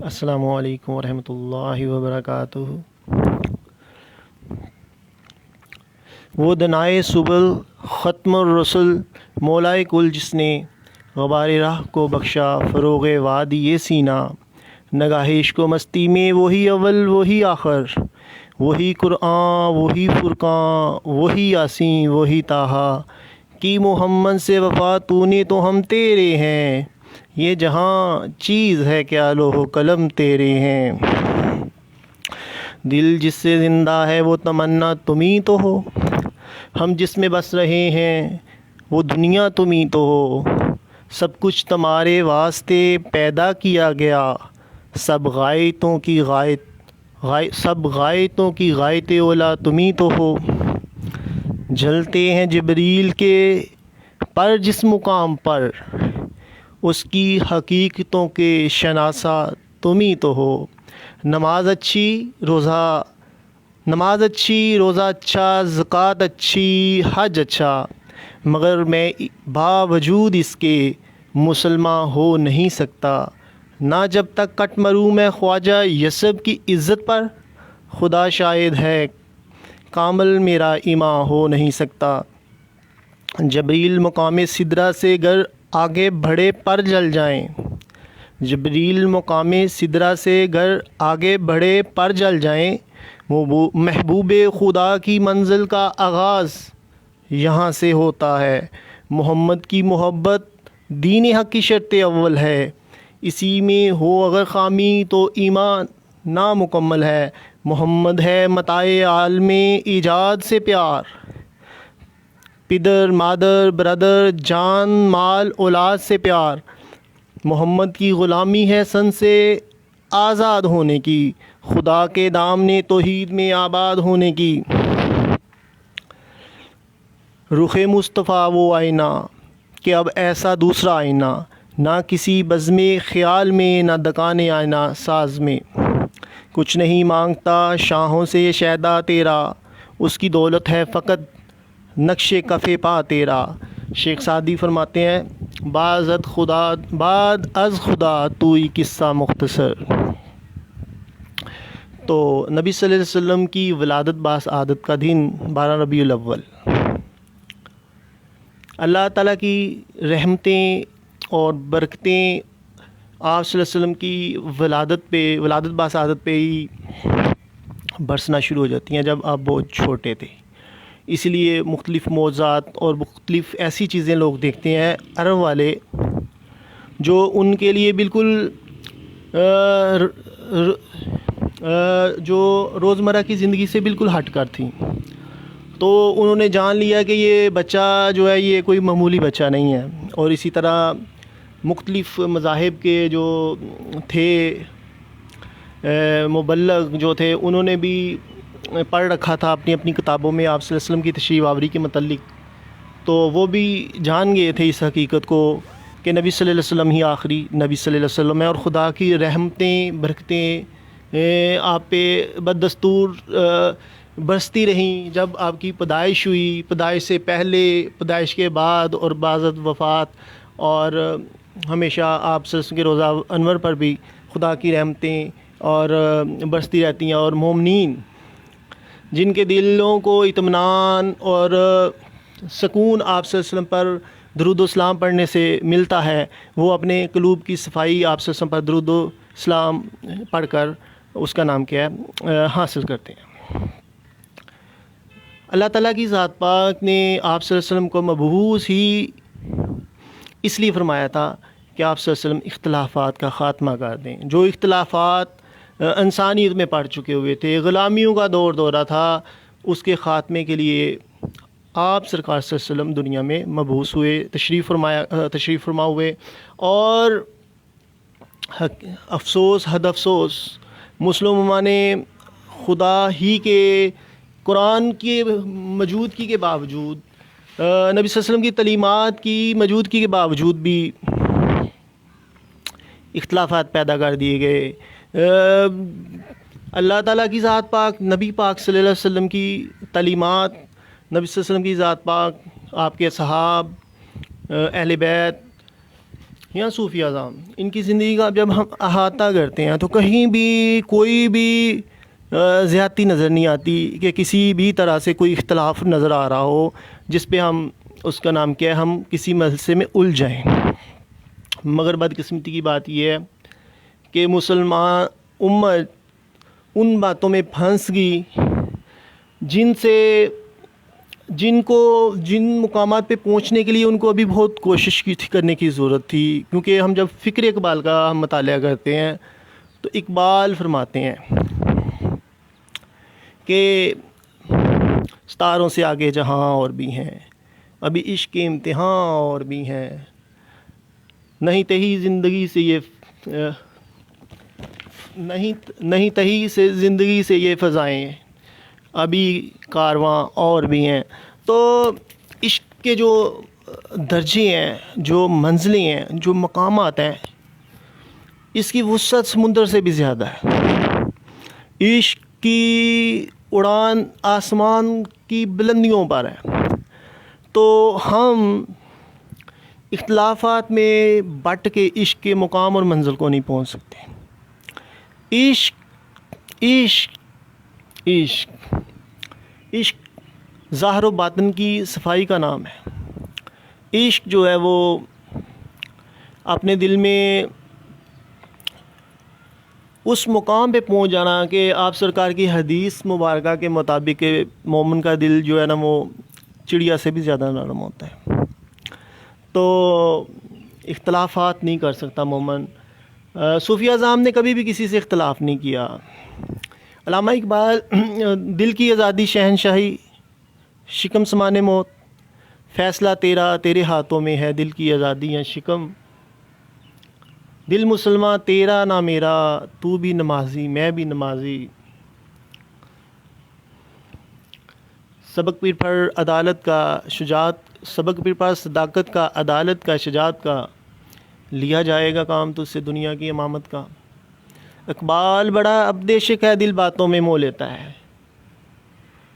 السلام علیکم ورحمۃ اللہ وبرکاتہ۔ وہ دنائے سبل ختم الرسل مولائے کل، جس نے غبار راہ کو بخشا فروغ وادی یہ سینہ، نگاہ عشق و مستی میں وہی اول وہی آخر، وہی قرآن وہی فرقان وہی یاسین وہی طٰہٰ، کی محمد سے وفا تو نے تو ہم تیرے ہیں، یہ جہاں چیز ہے کیا لوح و قلم تیرے ہیں، دل جس سے زندہ ہے وہ تمنا تم ہی تو ہو، ہم جس میں بس رہے ہیں وہ دنیا تم ہی تو ہو، سب کچھ تمہارے واسطے پیدا کیا گیا، سب غایتوں کی غایت اولا تم ہی تو ہو، جلتے ہیں جبریل کے پر جس مقام پر، اس کی حقیقتوں کے شناسا تم ہی تو ہو، نماز اچھی روزہ اچھا زکوٰۃ اچھی حج اچھا، مگر میں باوجود اس کے مسلمان ہو نہیں سکتا، نہ جب تک کٹ مروں میں خواجہ یسب کی عزت پر، خدا شاہد ہے کامل میرا ایمان ہو نہیں سکتا، جبریل مقام سدرہ سے گر آگے بڑھے پر جل جائیں، جبریل مقام سدرہ سے گر آگے بڑھے پر جل جائیں، وہ محبوب خدا کی منزل کا آغاز یہاں سے ہوتا ہے، محمد کی محبت دین حق کی شرط اول ہے، اسی میں ہو اگر خامی تو ایمان نامکمل ہے، محمد ہے متاع عالم ایجاد سے پیار، پدر مادر برادر جان مال اولاد سے پیار، محمد کی غلامی ہے سن سے آزاد ہونے کی، خدا کے دامن توحید میں آباد ہونے کی، رخ مصطفیٰ وہ آئینہ کہ اب ایسا دوسرا آئینہ، نہ کسی بزم خیال میں نہ دکان آئینہ ساز میں، کچھ نہیں مانگتا شاہوں سے یہ شیدا تیرا، اس کی دولت ہے فقط نقش کف پا تیرا، شیخ سعدی فرماتے ہیں بعد از خدا تو ہی قصہ مختصر، تو نبی صلی اللہ علیہ وسلم کی ولادت باسعادت کا دن 12 ربیع الاول، اللہ تعالیٰ کی رحمتیں اور برکتیں آپ صلی اللہ علیہ وسلم کی ولادت باسعادت پہ ہی برسنا شروع ہو جاتی ہیں جب آپ بہت چھوٹے تھے، اس لیے مختلف معجزات اور مختلف ایسی چیزیں لوگ دیکھتے ہیں عرب والے جو ان کے لیے بالکل جو روزمرہ کی زندگی سے بالکل ہٹ کر تھیں، تو انہوں نے جان لیا کہ یہ بچہ جو ہے یہ کوئی معمولی بچہ نہیں ہے، اور اسی طرح مختلف مذاہب کے جو تھے مبلغ جو تھے انہوں نے بھی پڑھ رکھا تھا اپنی کتابوں میں آپ صلی اللہ علیہ وسلم کی تشریف آوری کے متعلق، تو وہ بھی جان گئے تھے اس حقیقت کو کہ نبی صلی اللہ علیہ وسلم ہی آخری نبی صلی اللہ علیہ وسلم ہے، اور خدا کی رحمتیں برکتیں آپ پہ بدستور برستی رہیں، جب آپ کی پیدائش ہوئی، پیدائش سے پہلے، پیدائش کے بعد، اور بعد وفات، اور ہمیشہ آپ صلی اللہ علیہ وسلم کے روزہ انور پر بھی خدا کی رحمتیں اور برستی رہتی ہیں، اور مومنین جن کے دلوں کو اطمینان اور سکون آپ صلی اللہ علیہ وسلم پر درود و سلام پڑھنے سے ملتا ہے، وہ اپنے قلوب کی صفائی آپ صلی اللہ علیہ وسلم پر درود و سلام پڑھ کر اس کا نام کیا ہے حاصل کرتے ہیں۔ اللہ تعالیٰ کی ذات پاک نے آپ صلی اللہ علیہ وسلم کو مبعوث ہی اس لیے فرمایا تھا کہ آپ صلی اللہ علیہ وسلم اختلافات کا خاتمہ کر دیں، جو اختلافات انسانیت میں پڑ چکے ہوئے تھے، غلامیوں کا دورہ تھا، اس کے خاتمے کے لیے آپ سرکار صلی اللہ علیہ وسلم دنیا میں مبعوث ہوئے، تشریف فرما ہوئے، اور حد افسوس مسلمانوں نے خدا ہی کے قرآن کی موجودگی کے باوجود، نبی صلی اللہ علیہ وسلم کی تعلیمات کی موجودگی کے باوجود بھی اختلافات پیدا کر دیے گئے، اللہ تعالیٰ کی ذات پاک، نبی پاک صلی اللہ علیہ وسلم کی تعلیمات، نبی صلی اللہ علیہ وسلم کی ذات پاک، آپ کے صحاب، اہل بیت، یا صوفیہ اعظام، ان کی زندگی کا جب ہم احاطہ کرتے ہیں تو کہیں بھی کوئی بھی زیادتی نظر نہیں آتی کہ کسی بھی طرح سے کوئی اختلاف نظر آ رہا ہو جس پہ ہم اس کا نام کیا ہے ہم کسی مسئلے میں الجھ جائیں۔ مگر بدقسمتی کی بات یہ ہے کہ مسلمان امت ان باتوں میں پھنس گئی جن مقامات پہ پہنچنے کے لیے ان کو ابھی بہت کوشش کرنے کی ضرورت تھی، کیونکہ ہم جب فکر اقبال کا ہم مطالعہ کرتے ہیں تو اقبال فرماتے ہیں کہ ستاروں سے آگے جہاں اور بھی ہیں، ابھی عشق کے امتحان اور بھی ہیں، نہیں تہی زندگی سے زندگی سے یہ فضائیں، ابھی کارواں اور بھی ہیں۔ تو عشق کے جو درجے ہیں، جو منزلیں ہیں، جو مقامات ہیں، اس کی وسعت سمندر سے بھی زیادہ ہے۔ عشق کی اڑان آسمان کی بلندیوں پر ہے، تو ہم اختلافات میں بٹ کے عشق کے مقام اور منزل کو نہیں پہنچ سکتے۔ عشق عشق عشق عشق ظاہر و باطن کی صفائی کا نام ہے۔ عشق جو ہے وہ اپنے دل میں اس مقام پہ پہنچ جانا کہ آپ سرکار کی حدیث مبارکہ کے مطابق کہ مومن کا دل جو ہے نا وہ چڑیا سے بھی زیادہ نرم ہوتا ہے، تو اختلافات نہیں کر سکتا مومن۔ صوفیہ اعظام نے کبھی بھی کسی سے اختلاف نہیں کیا۔ علامہ اقبال دل کی آزادی شہنشاہی، شکم سمان موت، فیصلہ تیرا تیرے ہاتھوں میں ہے، دل کی آزادی یا شکم، دل مسلماں تیرا نہ میرا، تو بھی نمازی میں بھی نمازی، سبق پیر پر عدالت کا شجاعت، سبق پیر پر صداقت کا، عدالت کا، شجاعت کا، لیا جائے گا کام تجھ سے دنیا کی امامت کا۔ اقبال بڑا عبدِ ہے، دل باتوں میں مو لیتا ہے،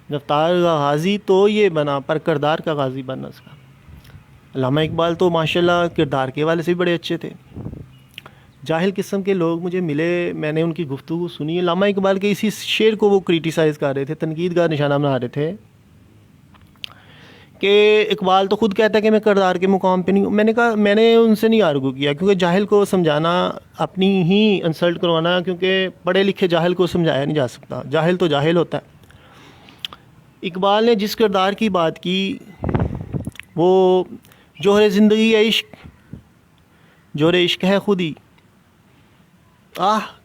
رفتار کا غازی تو یہ بنا پر کردار کا غازی بننا سکا۔ علامہ اقبال تو ماشاءاللہ کردار کے والے سے بھی بڑے اچھے تھے۔ جاہل قسم کے لوگ مجھے ملے، میں نے ان کی گفتگو سنی، علامہ اقبال کے اسی شعر کو وہ کریٹیسائز کر رہے تھے، تنقید کا نشانہ بنا رہے تھے کہ اقبال تو خود کہتا ہے کہ میں کردار کے مقام پہ نہیں ہوں۔ میں نے کہا میں نے ان سے نہیں آرگو کیا، کیونکہ جاہل کو سمجھانا اپنی ہی انسلٹ کروانا، کیونکہ پڑھے لکھے جاہل کو سمجھایا نہیں جا سکتا، جاہل تو جاہل ہوتا ہے۔ اقبال نے جس کردار کی بات کی وہ جوہر زندگی ہے عشق، جوہر عشق ہے خودی،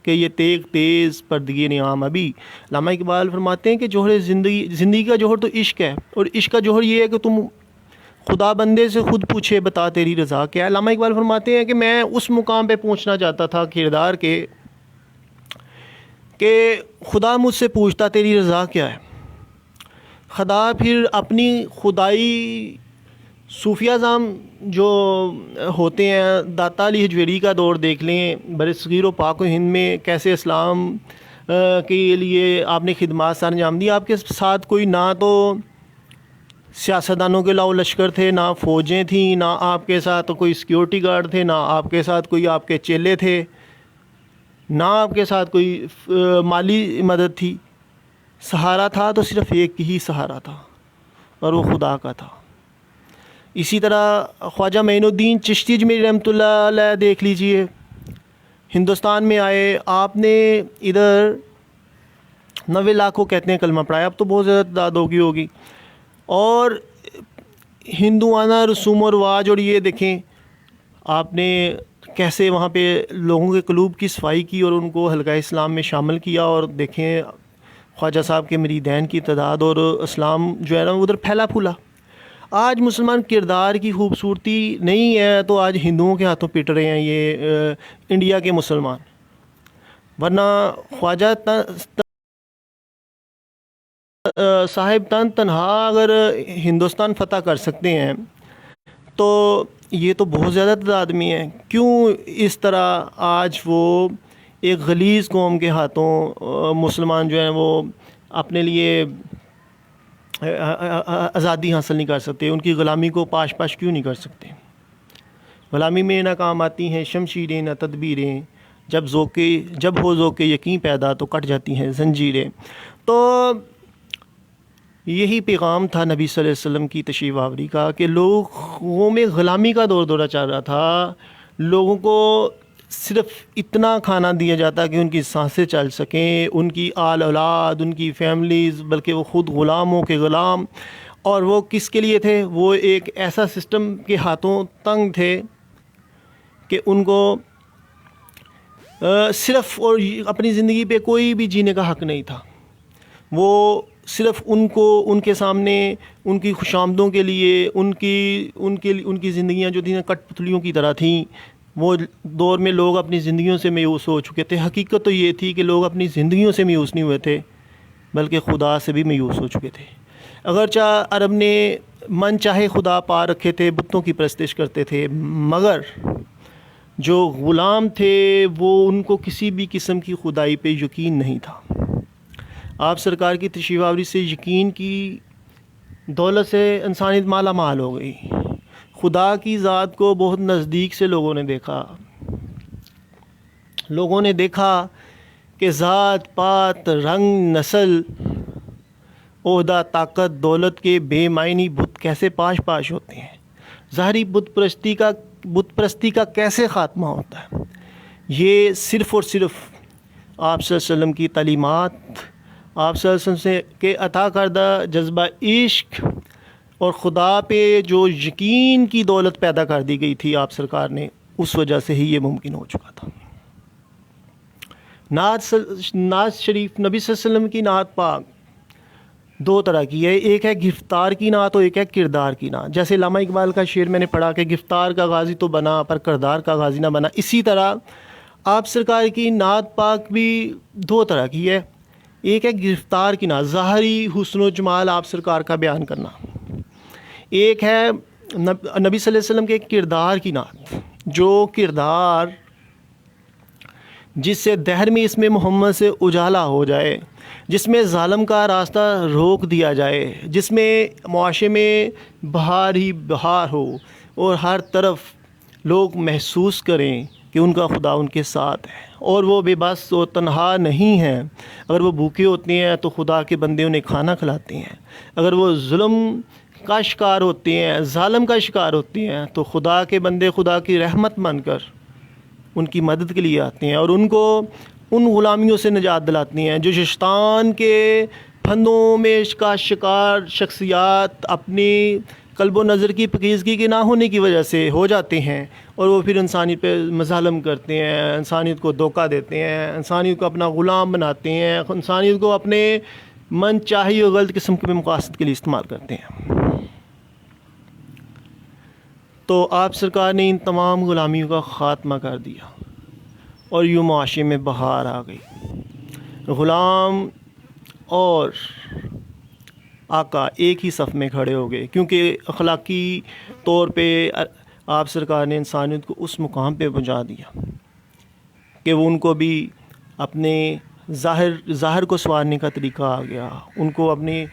کہ یہ تیغ تیز پردگی نعام ابھی۔ علامہ اقبال فرماتے ہیں کہ جوہر زندگی کا جوہر تو عشق ہے، اور عشق کا جوہر یہ ہے کہ تم خدا بندے سے خود پوچھے بتا تیری رضا کیا ہے۔ علامہ اقبال فرماتے ہیں کہ میں اس مقام پہ پہنچنا چاہتا تھا کردار کے کہ خدا مجھ سے پوچھتا تیری رضا کیا ہے۔ خدا پھر اپنی خدائی صوفیہ اعظام جو ہوتے ہیں، داتا علی حجویری کا دور دیکھ لیں، برصغیر و پاک و ہند میں کیسے اسلام کے لیے آپ نے خدمات سر انجام دی۔ آپ کے ساتھ کوئی نہ تو سیاستدانوں کے لاؤ لشکر تھے، نہ فوجیں تھیں، نہ آپ کے ساتھ کوئی سیکیورٹی گارڈ تھے، نہ آپ کے ساتھ کوئی آپ کے چیلے تھے، نہ آپ کے ساتھ کوئی مالی مدد تھی۔ سہارا تھا تو صرف ایک ہی سہارا تھا، اور وہ خدا کا تھا۔ اسی طرح خواجہ معین الدین چشتی اجمیری رحمۃ اللہ علیہ دیکھ لیجئے، ہندوستان میں آئے، آپ نے ادھر 90 لاکھ کو کہتے ہیں کلمہ پڑھایا، اب تو بہت زیادہ تعداد ہوگی، اور ہندوانہ رسوم و رواج، اور یہ دیکھیں آپ نے کیسے وہاں پہ لوگوں کے قلوب کی صفائی کی اور ان کو حلقہ اسلام میں شامل کیا، اور دیکھیں خواجہ صاحب کے مریدین کی تعداد، اور اسلام جو ہے نا ادھر پھیلا پھولا۔ آج مسلمان کردار کی خوبصورتی نہیں ہے تو آج ہندوؤں کے ہاتھوں پٹ رہے ہیں یہ انڈیا کے مسلمان، ورنہ خواجہ صاحب تنہا اگر ہندوستان فتح کر سکتے ہیں تو یہ تو بہت زیادہ تعداد میں ہے۔ کیوں اس طرح آج وہ ایک غلیظ قوم کے ہاتھوں مسلمان جو ہیں وہ اپنے لیے آزادی حاصل نہیں کر سکتے، ان کی غلامی کو پاش پاش کیوں نہیں کر سکتے؟ غلامی میں نہ کام آتی ہیں شمشیریں نہ تدبیریں، جب ہو ذوق یقین پیدا تو کٹ جاتی ہیں زنجیریں۔ تو یہی پیغام تھا نبی صلی اللہ علیہ وسلم کی تشریف آوری کا کہ لوگوں میں غلامی کا دور دورہ چل رہا تھا، لوگوں کو صرف اتنا کھانا دیا جاتا کہ ان کی سانسیں چل سکیں، ان کی آل اولاد، ان کی فیملیز، بلکہ وہ خود غلاموں کے غلام۔ اور وہ کس کے لیے تھے؟ وہ ایک ایسا سسٹم کے ہاتھوں تنگ تھے کہ ان کو صرف اور اپنی زندگی پہ کوئی بھی جینے کا حق نہیں تھا۔ وہ صرف ان کو ان کے سامنے ان کی خوشامدوں کے لیے ان کی زندگیاں جو تھیں کٹ پتلیوں کی طرح تھیں۔ وہ دور میں لوگ اپنی زندگیوں سے مایوس ہو چکے تھے۔ حقیقت تو یہ تھی کہ لوگ اپنی زندگیوں سے مایوس نہیں ہوئے تھے بلکہ خدا سے بھی مایوس ہو چکے تھے۔ اگرچہ عرب نے من چاہے خدا پا رکھے تھے، بتوں کی پرستش کرتے تھے، مگر جو غلام تھے وہ ان کو کسی بھی قسم کی خدائی پہ یقین نہیں تھا۔ آپ سرکار کی تشریف آوری سے یقین کی دولت سے انسانیت مالا مال ہو گئی۔ خدا کی ذات کو بہت نزدیک سے لوگوں نے دیکھا کہ ذات پات رنگ نسل عہدہ طاقت دولت کے بے معنی بت کیسے پاش پاش ہوتے ہیں، ظاہری بت پرستی کا کیسے خاتمہ ہوتا ہے۔ یہ صرف اور صرف آپ صلی اللہ علیہ وسلم کی تعلیمات، آپ صلی اللہ علیہ وسلم سے کے عطا کردہ جذبہ عشق اور خدا پہ جو یقین کی دولت پیدا کر دی گئی تھی آپ سرکار نے، اس وجہ سے ہی یہ ممکن ہو چکا تھا۔ نعت شریف، نبی صلی اللہ علیہ وسلم کی نعت پاک دو طرح کی ہے، ایک ہے گرفتار کی نعت اور ایک ہے کردار کی نعت۔ جیسے علامہ اقبال کا شعر میں نے پڑھا کہ گرفتار کا غازی تو بنا پر کردار کا غازی نہ بنا، اسی طرح آپ سرکار کی نعت پاک بھی دو طرح کی ہے۔ ایک ہے گرفتار کی نعت، ظاہری حسن و جمال آپ سرکار کا بیان کرنا، ایک ہے نبی صلی اللہ علیہ وسلم کے کردار کی نعت، جو کردار جس سے دہر میں اسم محمد سے اجالا ہو جائے، جس میں ظالم کا راستہ روک دیا جائے، جس میں معاشرے میں بہار ہی بہار ہو اور ہر طرف لوگ محسوس کریں کہ ان کا خدا ان کے ساتھ ہے اور وہ بے بس و تنہا نہیں ہیں۔ اگر وہ بھوکے ہوتے ہیں تو خدا کے بندے انہیں کھانا کھلاتے ہیں، اگر وہ ظلم کا شکار ہوتے ہیں، ظالم کا شکار ہوتے ہیں تو خدا کے بندے خدا کی رحمت مان کر ان کی مدد کے لیے آتے ہیں اور ان کو ان غلامیوں سے نجات دلاتے ہیں جو شیطان کے پھندوں میں کا شکار شخصیات اپنی قلب و نظر کی پاکیزگی کے نہ ہونے کی وجہ سے ہو جاتے ہیں، اور وہ پھر انسانیت پہ مظالم کرتے ہیں، انسانیت کو دھوکہ دیتے ہیں، انسانیت کو اپنا غلام بناتے ہیں، انسانیت کو اپنے من چاہی اور غلط قسم کے مقاصد کے لیے استعمال کرتے ہیں۔ تو آپ سرکار نے ان تمام غلامیوں کا خاتمہ کر دیا اور یوں معاشرے میں بہار آ گئی۔ غلام اور آقا ایک ہی صف میں کھڑے ہو گئے، کیونکہ اخلاقی طور پہ آپ سرکار نے انسانیت کو اس مقام پہ پہنچا دیا کہ وہ ان کو بھی اپنے ظاہر کو سنوارنے کا طریقہ آ گیا، ان کو اپنی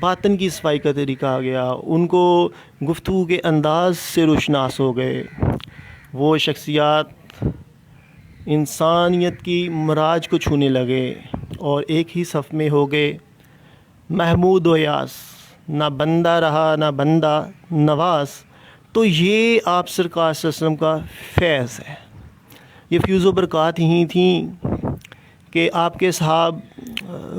باطن کی صفائی کا طریقہ آ گیا، ان کو گفتگو کے انداز سے روشناس ہو گئے۔ وہ شخصیات انسانیت کی معراج کو چھونے لگے اور ایک ہی صف میں ہو گئے۔ محمود و یاس، نہ بندہ رہا نہ بندہ نواز۔ تو یہ آپ سرکار صلی اللہ علیہ وسلم کا فیض ہے، یہ فیوز و برکات ہی تھیں کہ آپ کے صحاب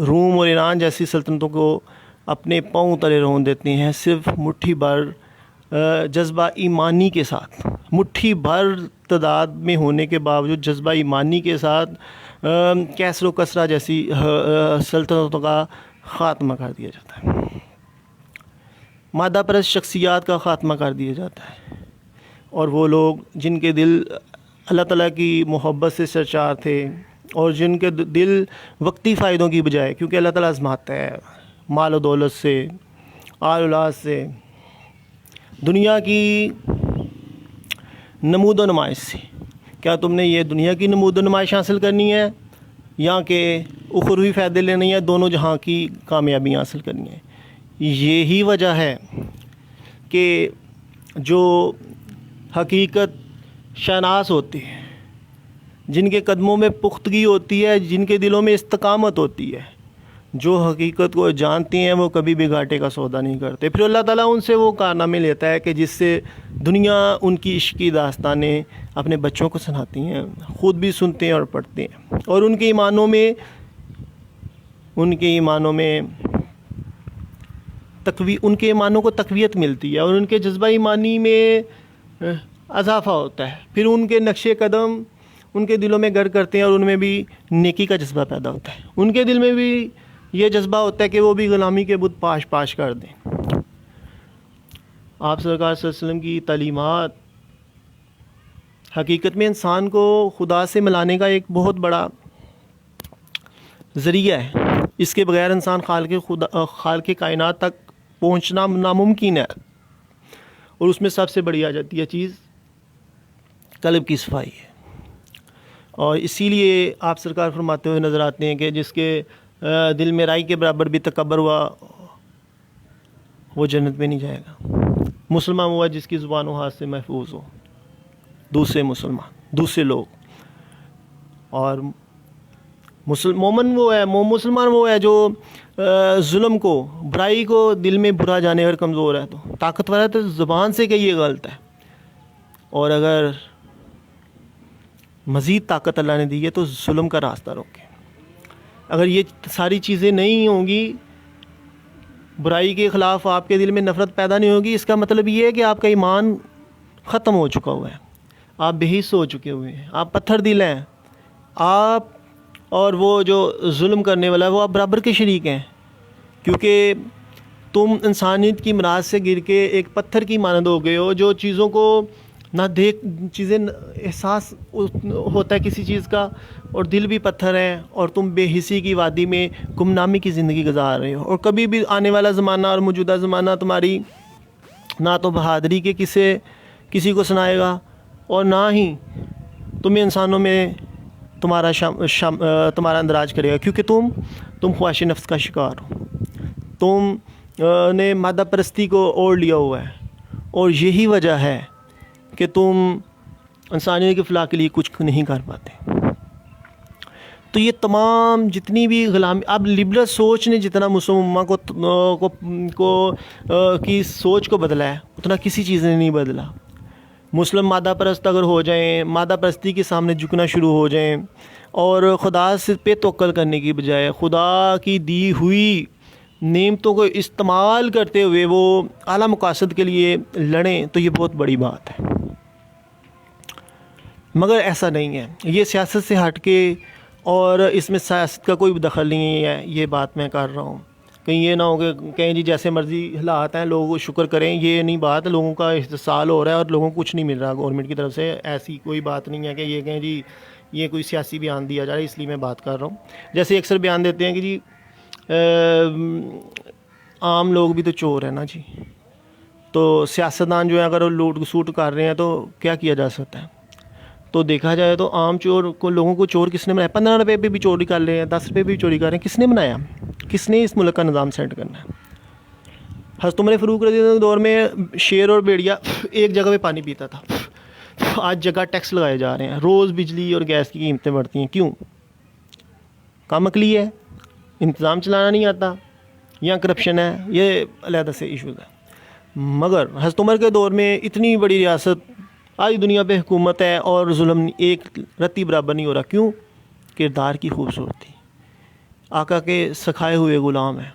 روم اور ایران جیسی سلطنتوں کو اپنے پاؤں تلے رون دیتے ہیں، صرف مٹھی بھر جذبہ ایمانی کے ساتھ، مٹھی بھر تعداد میں ہونے کے باوجود جذبہ ایمانی کے ساتھ کیسر و کسرا جیسی سلطنتوں کا خاتمہ کر دیا جاتا ہے، مادہ پرست شخصیات کا خاتمہ کر دیا جاتا ہے، اور وہ لوگ جن کے دل اللہ تعالیٰ کی محبت سے سرشار تھے اور جن کے دل وقتی فائدوں کی بجائے، کیونکہ اللہ تعالیٰ آزماتا ہے مال و دولت سے، آل اولاد سے، دنیا کی نمود و نمائش سے، کیا تم نے یہ دنیا کی نمود و نمائش حاصل کرنی ہے یا کہ اخروی فائدے لینے ہیں، دونوں جہاں کی کامیابیاں حاصل کرنی ہیں؟ یہی وجہ ہے کہ جو حقیقت شناس ہوتے ہیں، جن کے قدموں میں پختگی ہوتی ہے، جن کے دلوں میں استقامت ہوتی ہے، جو حقیقت کو جانتے ہیں وہ کبھی بھی گھاٹے کا سودا نہیں کرتے۔ پھر اللہ تعالیٰ ان سے وہ کارنامے لیتا ہے کہ جس سے دنیا ان کی عشق کی داستانیں اپنے بچوں کو سناتی ہیں، خود بھی سنتے ہیں اور پڑھتے ہیں، اور ان کے ایمانوں میں ان کے ایمانوں کو تقویت ملتی ہے، اور ان کے جذبہ ایمانی میں اضافہ ہوتا ہے۔ پھر ان کے نقش قدم ان کے دلوں میں گر کرتے ہیں، اور ان میں بھی نیکی کا جذبہ پیدا ہوتا ہے۔ ان کے دل میں بھی یہ جذبہ ہوتا ہے کہ وہ بھی غلامی کے بت پاش کر دیں۔ آپ سرکار صلی اللہ علیہ وسلم کی تعلیمات حقیقت میں انسان کو خدا سے ملانے کا ایک بہت بڑا ذریعہ ہے۔ اس کے بغیر انسان خالق کائنات تک پہنچنا ناممکن ہے، اور اس میں سب سے بڑی آ جاتی ہے چیز قلب کی صفائی ہے۔ اور اسی لیے آپ سرکار فرماتے ہوئے نظر آتے ہیں کہ جس کے دل میں رائی کے برابر بھی تکبر ہوا وہ جنت میں نہیں جائے گا۔ مسلمان ہوا جس کی زبان و ہاتھ سے محفوظ ہو دوسرے لوگ، اور مسلمان وہ ہے جو ظلم کو، برائی کو دل میں برا جانے اگر کمزور ہے تو طاقتور ہے تو زبان سے کہ یہ غلط ہے، اور اگر مزید طاقت اللہ نے دی ہے تو ظلم کا راستہ روکے۔ اگر یہ ساری چیزیں نہیں ہوں گی، برائی کے خلاف آپ کے دل میں نفرت پیدا نہیں ہوگی، اس کا مطلب یہ ہے کہ آپ کا ایمان ختم ہو چکا ہوا ہے، آپ بے حس ہو چکے ہوئے ہیں، آپ پتھر دل ہیں، آپ اور وہ جو ظلم کرنے والا ہے وہ آپ برابر کے شریک ہیں، کیونکہ تم انسانیت کی مراز سے گر کے ایک پتھر کی مانند ہو گئے ہو، جو چیزوں کو احساس ہوتا ہے کسی چیز کا، اور دل بھی پتھر ہے، اور تم بے حسی کی وادی میں گمنامی کی زندگی گزار رہے ہو، اور کبھی بھی آنے والا زمانہ اور موجودہ زمانہ تمہاری نہ تو بہادری کے کسی کو سنائے گا، اور نہ ہی تمہیں انسانوں میں تمہارا اندراج کرے گا، کیونکہ تم خواہش نفس کا شکار ہو، تم نے مادہ پرستی کو اوڑھ لیا ہوا ہے، اور یہی وجہ ہے کہ تم انسانیت کی فلاح کے لیے کچھ نہیں کر پاتے۔ تو یہ تمام جتنی بھی غلامی، اب لبرل سوچ نے جتنا مسلم امہ کی سوچ کو بدلا ہے اتنا کسی چیز نے نہیں بدلا۔ مسلم مادہ پرست اگر ہو جائیں، مادہ پرستی کے سامنے جھکنا شروع ہو جائیں، اور خدا سے پہ توکل کرنے کی بجائے خدا کی دی ہوئی نعمتوں کو استعمال کرتے ہوئے وہ اعلیٰ مقاصد کے لیے لڑیں، تو یہ بہت بڑی بات ہے۔ مگر ایسا نہیں ہے، یہ سیاست سے ہٹ کے، اور اس میں سیاست کا کوئی دخل نہیں ہے، یہ بات میں کر رہا ہوں، کہیں یہ نہ ہو کہ کہیں جی جیسے مرضی حالات ہیں لوگ شکر کریں، یہ نہیں بات، لوگوں کا استحصال ہو رہا ہے اور لوگوں کو کچھ نہیں مل رہا گورنمنٹ کی طرف سے، ایسی کوئی بات نہیں ہے کہ یہ کہیں جی یہ کوئی سیاسی بیان دیا جا رہا ہے، اس لیے میں بات کر رہا ہوں۔ جیسے اکثر بیان دیتے ہیں کہ جی عام لوگ بھی تو چور ہیں نا جی، تو سیاستدان جو ہے اگر وہ لوٹ سوٹ کر رہے ہیں تو کیا کیا جا سکتا ہے؟ تو دیکھا جائے تو عام چور کو، لوگوں کو چور کس نے بنایا؟ 15 روپے پہ بھی چوری کر رہے ہیں، 10 روپے پہ بھی چوری کر رہے ہیں، کس نے بنایا؟ کس نے اس ملک کا نظام سیٹ کرنا ہے؟ حضرت عمر فاروق رضی اللہ عنہ کے دور میں شیر اور بھیڑیا ایک جگہ پہ پانی پیتا تھا، آج جگہ ٹیکس لگائے جا رہے ہیں، روز بجلی اور گیس کی قیمتیں بڑھتی ہیں، کیوں؟ کام عقلی ہے، انتظام چلانا نہیں آتا، یا کرپشن ہے، یہ علیحدہ سے ایشوز ہیں۔ مگر حضرت عمر کے دور میں اتنی بڑی ریاست، آج دنیا پہ حکومت ہے، اور ظلم ایک رتی برابر نہیں ہو رہا، کیوں؟ کردار کی خوبصورتی، آقا کے سکھائے ہوئے غلام ہیں۔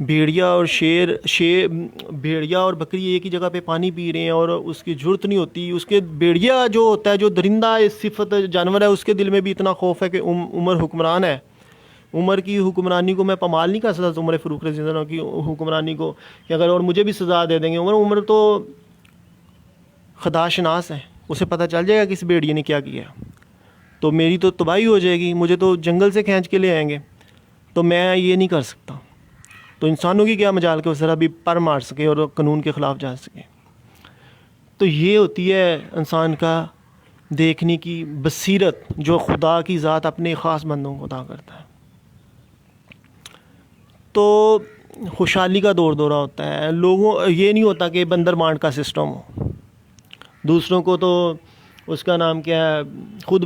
بھیڑیا اور بکری ایک ہی جگہ پہ پانی پی رہے ہیں، اور اس کی جرت نہیں ہوتی، اس کے بھیڑیا جو ہوتا ہے، جو درندہ صفت جانور ہے، اس کے دل میں بھی اتنا خوف ہے کہ عمر حکمران ہے، عمر کی حکمرانی کو میں پامال نہیں کر سکتا، عمر فاروق رضی اللہ عنہ کی حکمرانی کو، کہ اگر اور مجھے بھی سزا دے دیں گے، عمر تو خدا شناس ہے، اسے پتہ چل جائے گا کہ اس بھیڑیے نے کیا کیا، تو میری تو تباہی ہو جائے گی، مجھے تو جنگل سے کھینچ کے لے آئیں گے، تو میں یہ نہیں کر سکتا۔ تو انسانوں کی کیا مجال کہ وہ ذرا بھی پر مار سکے اور قانون کے خلاف جا سکے۔ تو یہ ہوتی ہے انسان کا دیکھنے کی بصیرت، جو خدا کی ذات اپنے خاص بندوں کو عطا کرتا ہے۔ تو خوشحالی کا دور دورہ ہوتا ہے، لوگوں یہ نہیں ہوتا کہ بندر مانڈ کا سسٹم ہو، دوسروں کو تو اس کا نام کیا ہے خود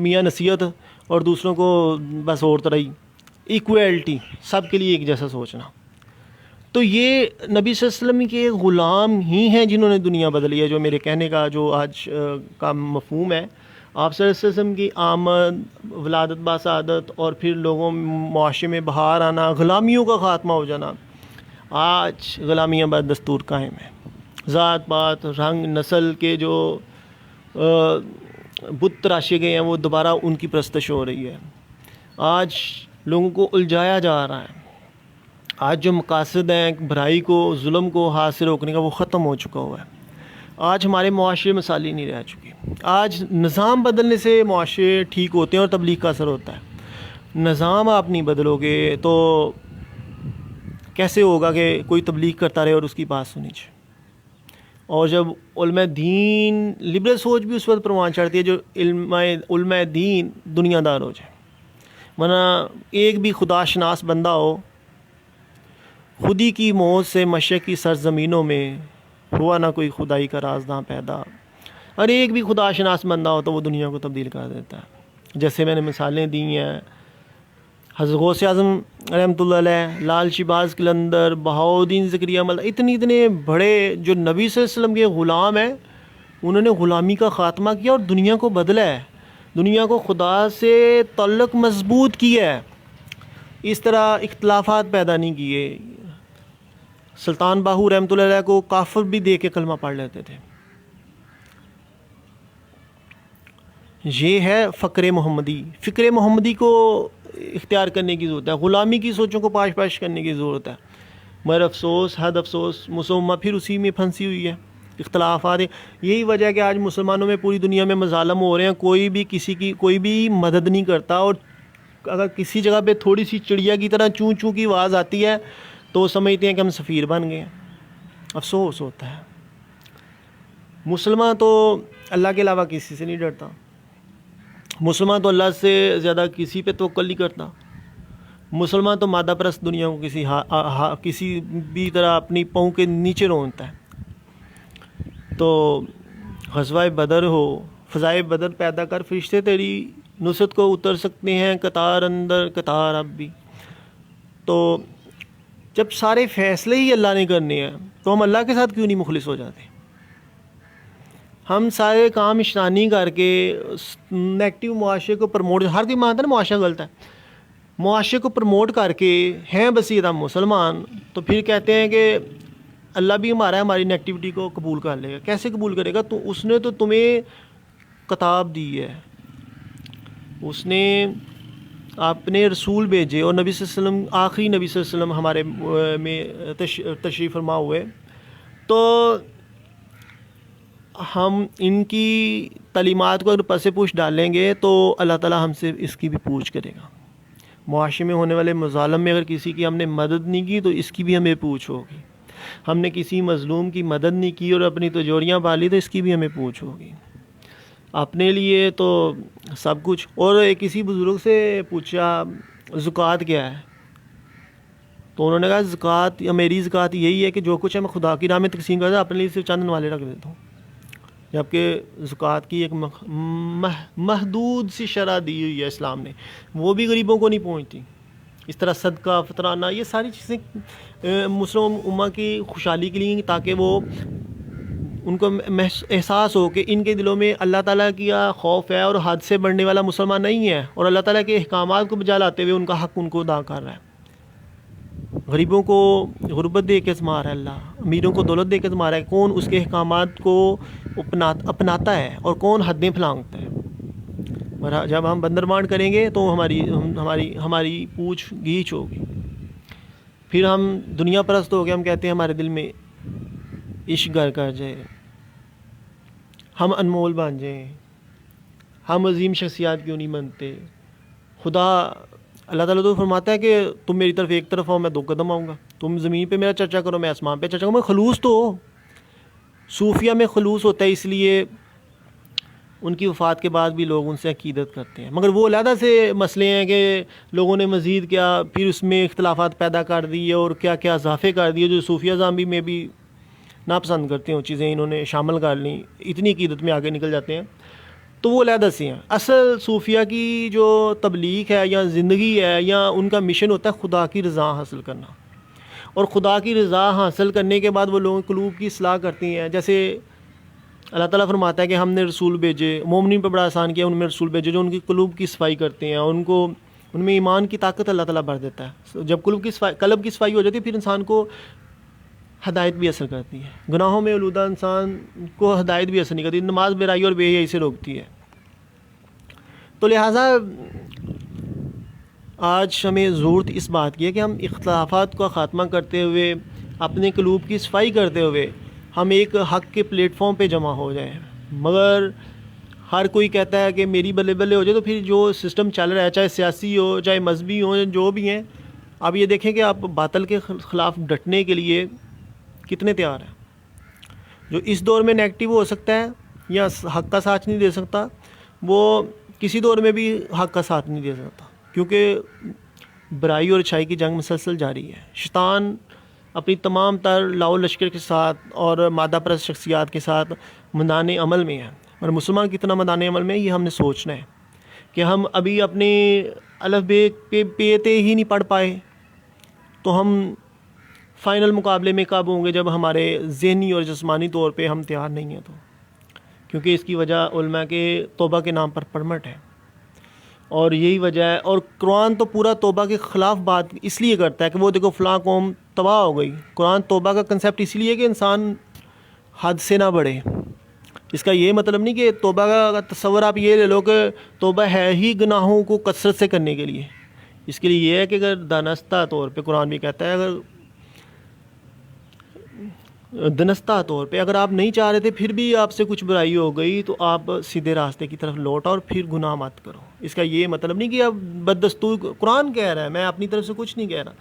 میاں نصیحت اور دوسروں کو بس اور طرح ہی ایکویلٹی، سب کے لیے ایک جیسا سوچنا. تو یہ نبی صلی اللہ علیہ وسلم کے غلام ہی ہیں جنہوں نے دنیا بدلی ہے. جو میرے کہنے کا جو آج کا مفہوم ہے، آپ صلی اللہ علیہ وسلم کی آمد، ولادت باسعادت، اور پھر لوگوں معاشرے میں بہار آنا، غلامیوں کا خاتمہ ہو جانا. آج غلامیاں بد دستور قائم ہیں. ذات پات رنگ نسل کے جو بت تراشے گئے ہیں وہ دوبارہ ان کی پرستش ہو رہی ہے. آج لوگوں کو الجھایا جا رہا ہے. آج جو مقاصد ہیں برائی کو، ظلم کو ہاتھ سے روکنے کا، وہ ختم ہو چکا ہوا ہے. آج ہمارے معاشرے مثالی نہیں رہ چکی. آج نظام بدلنے سے معاشرے ٹھیک ہوتے ہیں اور تبلیغ کا اثر ہوتا ہے. نظام آپ نہیں بدلو گے تو کیسے ہوگا کہ کوئی تبلیغ کرتا رہے اور اس کی بات سنی جائے. اور جب علماء دین، لبرل سوچ بھی اس وقت پروان چڑھتی ہے جو علماء دین دنیا دار ہو جائے. ورنہ ایک بھی خدا شناس بندہ ہو، خودی کی موت سے مشرق کی سرزمینوں میں ہوا نہ کوئی خدائی کا رازداں پیدا، اور ایک بھی خدا شناس بندہ ہو تو وہ دنیا کو تبدیل کر دیتا ہے. جیسے میں نے مثالیں دی ہیں، حضرت غوث اعظم رحمۃ اللہ علیہ، لال شہباز قلندر، بہاؤالدین زکریا ملا، اتنے بڑے جو نبی صلی اللہ علیہ وسلم کے غلام ہیں، انہوں نے غلامی کا خاتمہ کیا اور دنیا کو بدلا ہے، دنیا کو خدا سے تعلق مضبوط کیا ہے. اس طرح اختلافات پیدا نہیں کیے. سلطان باہو رحمۃ اللہ علیہ کو کافر بھی دے کے کلمہ پڑھ لیتے تھے. یہ ہے فکر محمدی. فکر محمدی کو اختیار کرنے کی ضرورت ہے. غلامی کی سوچوں کو پاش پاش کرنے کی ضرورت ہے. مگر افسوس، حد افسوس، مسلمہ پھر اسی میں پھنسی ہوئی ہے. اختلافات، یہی وجہ ہے کہ آج مسلمانوں میں پوری دنیا میں مظالم ہو رہے ہیں. کوئی بھی کسی کی کوئی بھی مدد نہیں کرتا، اور اگر کسی جگہ پہ تھوڑی سی چڑیا کی طرح چوں چوں کی آواز آتی ہے تو سمجھتے ہیں کہ ہم سفیر بن گئے ہیں. افسوس ہوتا ہے. مسلمان تو اللہ کے علاوہ کسی سے نہیں ڈرتا. مسلمان تو اللہ سے زیادہ کسی پہ توکل نہیں کرتا. مسلمان تو مادہ پرست دنیا کو کسی بھی طرح اپنی پاؤں کے نیچے رونتا ہے. تو غزوہ بدر ہو، فضائے بدر پیدا کر، فرشتے تیری نصرت کو اتر سکتے ہیں قطار اندر قطار اب بھی. تو جب سارے فیصلے ہی اللہ نے کرنے ہیں تو ہم اللہ کے ساتھ کیوں نہیں مخلص ہو جاتے؟ ہم سارے کام اشرانی کر کے نیگیٹو معاشرے کو پروموٹ، ہر کوئی مانتا ہے نا معاشرہ غلط ہے، معاشرے کو پروموٹ کر کے ہیں بصیرت ہم مسلمان، تو پھر کہتے ہیں کہ اللہ بھی ہماری نیگیٹیوٹی کو قبول کر لے گا. کیسے قبول کرے گا؟ تو اس نے تو تمہیں کتاب دی ہے، اس نے اپنے رسول بھیجے، اور نبی صلی اللہ علیہ وسلم آخری نبی صلی اللہ علیہ وسلم ہمارے میں تشریف فرما ہوئے. تو ہم ان کی تعلیمات کو اگر پس پوچھ ڈالیں گے تو اللہ تعالیٰ ہم سے اس کی بھی پوچھ کرے گا. معاشرے میں ہونے والے مظالم میں اگر کسی کی ہم نے مدد نہیں کی تو اس کی بھی ہمیں پوچھ ہوگی. ہم نے کسی مظلوم کی مدد نہیں کی اور اپنی تجوریاں پالی تو اس کی بھی ہمیں پوچھ ہوگی. اپنے لیے تو سب کچھ. اور کسی بزرگ سے پوچھا زکوٰۃ کیا ہے، تو انہوں نے کہا زکوٰۃ یا میری زکوٰۃ یہی ہے کہ جو کچھ ہے میں خدا کی راہ میں تقسیم کرتا ہوں، اپنے لیے صرف چند نوالے رکھ دیتا ہوں. جبکہ زکوٰۃ کی ایک محدود سی شرح دی ہوئی ہے اسلام نے، وہ بھی غریبوں کو نہیں پہنچتی. اس طرح صدقہ، فطرانہ، یہ ساری چیزیں مسلم امہ کی خوشحالی کے لیے، تاکہ وہ ان کو احساس ہو کہ ان کے دلوں میں اللہ تعالیٰ کا خوف ہے اور حد سے بڑھنے والا مسلمان نہیں ہے، اور اللہ تعالیٰ کے احکامات کو بجا لاتے ہوئے ان کا حق ان کو ادا کر رہا ہے. غریبوں کو غربت دے کے ازما رہا ہے اللہ، امیروں کو دولت دے کے ازما رہا ہے. کون اس کے احکامات کو اپناتا ہے اور کون حدیں پھلانگتا ہے. جب ہم بندرمان کریں گے تو ہماری پوچھ گیچ ہوگی. پھر ہم دنیا پرست ہو گئے، ہم کہتے ہیں ہمارے دل میں عشق گھر کر جائے، ہم انمول بن جائیں، ہم عظیم شخصیات کیوں نہیں بنتے. خدا اللہ تعالیٰ تو فرماتا ہے کہ تم میری طرف ایک طرف آؤ میں دو قدم آؤں گا، تم زمین پہ میرا چرچا کرو میں آسمان پہ چرچا کروں. میں خلوص تو ہو، صوفیہ میں خلوص ہوتا ہے، اس لیے ان کی وفات کے بعد بھی لوگ ان سے عقیدت کرتے ہیں. مگر وہ علیحدہ سے مسئلے ہیں کہ لوگوں نے مزید کیا پھر اس میں اختلافات پیدا کر دیے اور کیا کیا اضافے کر دیے جو صوفیہ زامبی میں بھی ناپسند کرتے ہیں وہ چیزیں انہوں نے شامل کر لیں، اتنی عقیدت میں آگے نکل جاتے ہیں، تو وہ علیحدہ سے ہیں۔ اصل صوفیہ کی جو تبلیغ ہے یا زندگی ہے یا ان کا مشن ہوتا ہے خدا کی رضا حاصل کرنا، اور خدا کی رضا حاصل کرنے کے بعد وہ لوگوں قلوب کی اصلاح کرتی ہیں۔ جیسے اللہ تعالیٰ فرماتا ہے کہ ہم نے رسول بھیجے، مومنین پر بڑا آسان کیا، ان میں رسول بھیجے جو ان کی قلوب کی صفائی کرتے ہیں، ان میں ایمان کی طاقت اللہ تعالیٰ بھر دیتا ہے۔ جب قلب کی صفائی ہو جاتی ہے پھر انسان کو ہدایت بھی اثر کرتی ہے۔ گناہوں میں آلودہ انسان کو ہدایت بھی اثر نہیں کرتی، نماز برائی اور بے حیائی سے روکتی ہے۔ تو لہٰذا آج ہمیں ضرورت اس بات کی ہے کہ ہم اختلافات کا خاتمہ کرتے ہوئے، اپنے قلوب کی صفائی کرتے ہوئے ہم ایک حق کے پلیٹ فارم پہ جمع ہو جائیں۔ مگر ہر کوئی کہتا ہے کہ میری بلے بلے ہو جائے، تو پھر جو سسٹم چل رہا ہے، چاہے سیاسی ہو چاہے مذہبی ہو، جو بھی ہیں، اب یہ دیکھیں کہ آپ باطل کے خلاف ڈٹنے کے لیے کتنے تیار ہیں۔ جو اس دور میں نیگیٹو ہو سکتا ہے یا حق کا ساتھ نہیں دے سکتا، وہ کسی دور میں بھی حق کا ساتھ نہیں دے سکتا، کیونکہ برائی اور اچھائی کی جنگ مسلسل جاری ہے۔ شیطان اپنی تمام تر لاؤ لشکر کے ساتھ اور مادہ پرست شخصیات کے ساتھ میدان عمل میں ہے، اور مسلمان کتنا میدان عمل میں ہے یہ ہم نے سوچنا ہے کہ ہم ابھی اپنے الف بے پہ ہی نہیں پڑھ پائے تو ہم فائنل مقابلے میں کب ہوں گے جب ہمارے ذہنی اور جسمانی طور پہ ہم تیار نہیں ہیں تو، کیونکہ اس کی وجہ علماء کے توبہ کے نام پر پرمٹ ہے، اور یہی وجہ ہے۔ اور قرآن تو پورا توبہ کے خلاف بات اس لیے کرتا ہے کہ وہ دیکھو فلاں قوم تباہ ہو گئی۔ قرآن توبہ کا کنسیپٹ اس لیے کہ انسان حد سے نہ بڑھے۔ اس کا یہ مطلب نہیں کہ توبہ کا تصور آپ یہ لے لو کہ توبہ ہے ہی گناہوں کو کثرت سے کرنے کے لیے۔ اس کے لیے یہ ہے کہ اگر دانستہ طور پہ قرآن بھی کہتا ہے، اگر دنستہ طور پہ اگر آپ نہیں چاہ رہے تھے پھر بھی آپ سے کچھ برائی ہو گئی تو آپ سیدھے راستے کی طرف لوٹ آؤ اور پھر گناہ مت کرو۔ اس کا یہ مطلب نہیں کہ اب بددستور قرآن کہہ رہا ہے، میں اپنی طرف سے کچھ نہیں کہہ رہا۔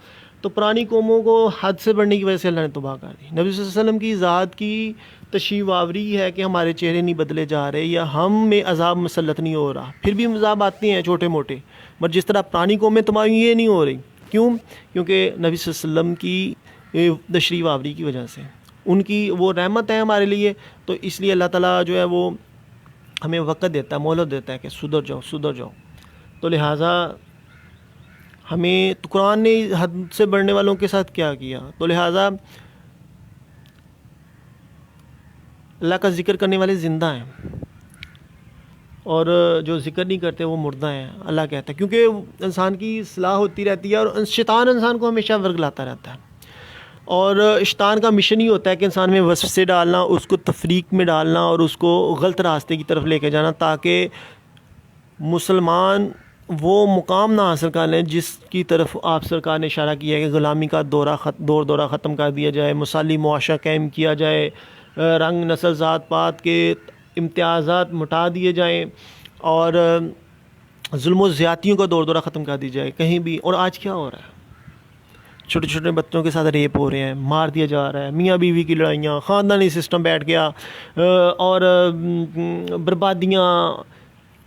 تو پرانی قوموں کو حد سے بڑھنے کی وجہ سے اللہ نے تباہ کر دی۔ نبی صلی اللہ علیہ وسلم کی ذات کی تشریف آوری ہے کہ ہمارے چہرے نہیں بدلے جا رہے یا ہم میں عذاب مسلط نہیں ہو رہا، پھر بھی عذاب آتے ہیں چھوٹے موٹے، مگر جس طرح پرانی قومیں تمہاری یہ نہیں ہو رہی۔ کیوں؟ کیونکہ نبی صلی اللہ علیہ وسلم کی تشریف آوری کی وجہ سے ان کی وہ رحمت ہے ہمارے لیے، تو اس لیے اللہ تعالیٰ جو ہے وہ ہمیں وقت دیتا ہے، مہلت دیتا ہے کہ سدھر جاؤ سدھر جاؤ۔ تو لہٰذا ہمیں تو قرآن نے حد سے بڑھنے والوں کے ساتھ کیا کیا، تو لہٰذا اللہ کا ذکر کرنے والے زندہ ہیں اور جو ذکر نہیں کرتے وہ مردہ ہیں، اللہ کہتا ہے، کیونکہ انسان کی اصلاح ہوتی رہتی ہے اور شیطان انسان کو ہمیشہ ورگلاتا رہتا ہے، اور شیطان کا مشن ہی ہوتا ہے کہ انسان میں وسوسے ڈالنا، اس کو تفریق میں ڈالنا اور اس کو غلط راستے کی طرف لے کے جانا، تاکہ مسلمان وہ مقام نہ حاصل کر لیں جس کی طرف آپ سرکار نے اشارہ کیا ہے کہ غلامی کا دورہ ختم کر دیا جائے، مثالی معاشرہ قائم کیا جائے، رنگ نسل ذات پات کے امتیازات مٹا دیے جائیں اور ظلم و زیادتیوں کا دورہ ختم کر دی جائے کہیں بھی۔ اور آج کیا ہو رہا ہے؟ چھوٹے چھوٹے بچوں کے ساتھ ریپ ہو رہے ہیں، مار دیا جا رہا ہے، میاں بیوی کی لڑائیاں، خاندانی سسٹم بیٹھ گیا، اور بربادیاں،